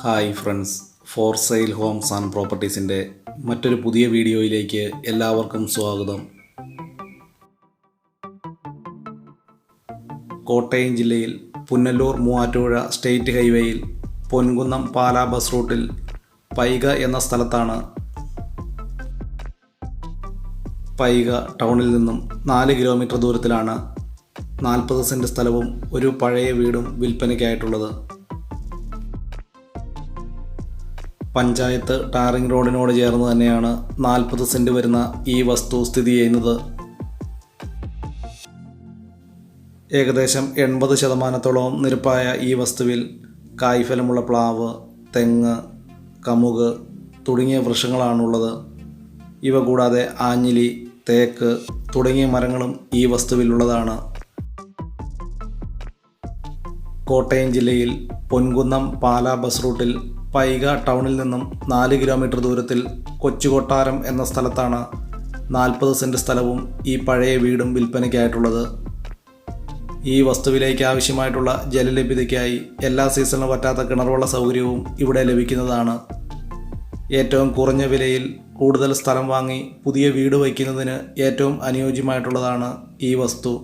Hi friends, for sale homes and പ്രോപ്പർട്ടീസിൻ്റെ മറ്റൊരു പുതിയ വീഡിയോയിലേക്ക് എല്ലാവർക്കും സ്വാഗതം. കോട്ടയം ജില്ലയിൽ പുനലൂർ മൂവാറ്റുപുഴ സ്റ്റേറ്റ് ഹൈവേയിൽ പൊൻകുന്നം പാലാ ബസ് റൂട്ടിൽ പൈക എന്ന സ്ഥലത്താണ്. പൈക ടൗണിൽ നിന്നും 4 കിലോമീറ്റർ ദൂരത്തിലാണ് 40 സെൻറ്റ് സ്ഥലവും ഒരു പഴയ വീടും വിൽപ്പനയ്ക്കായിട്ടുള്ളത്. പഞ്ചായത്ത് ടാറിംഗ് റോഡിനോട് ചേർന്ന് തന്നെയാണ് 40 സെൻറ്റ് വരുന്ന ഈ വസ്തു സ്ഥിതി ചെയ്യുന്നത്. ഏകദേശം 80% നിരപ്പായ ഈ വസ്തുവിൽ കായ്ഫലമുള്ള പ്ലാവ്, തെങ്ങ്, കമുക് തുടങ്ങിയ വൃക്ഷങ്ങളാണുള്ളത്. ഇവ കൂടാതെ ആഞ്ഞിലി, തേക്ക് തുടങ്ങിയ മരങ്ങളും ഈ വസ്തുവിലുള്ളതാണ്. കോട്ടയം ജില്ലയിൽ പൊൻകുന്നം പാലാ ബസ് റൂട്ടിൽ പൈക ടൗണിൽ നിന്നും 4 കിലോമീറ്റർ ദൂരത്തിൽ കൊച്ചുകൊട്ടാരം എന്ന സ്ഥലത്താണ് 40 സെൻറ്റ് സ്ഥലവും ഈ പഴയ വീടും വിൽപ്പനയ്ക്കായിട്ടുള്ളത്. ഈ വസ്തുവിലേക്ക് ആവശ്യമായിട്ടുള്ള ജലലഭ്യതയ്ക്കായി എല്ലാ സീസണിലും പറ്റാത്ത കിണറുവെള്ള സൗകര്യവും ഇവിടെ ലഭിക്കുന്നതാണ്. ഏറ്റവും കുറഞ്ഞ വിലയിൽ കൂടുതൽ സ്ഥലം വാങ്ങി പുതിയ വീട് വയ്ക്കുന്നതിന് ഏറ്റവും അനുയോജ്യമായിട്ടുള്ളതാണ് ഈ വസ്തു.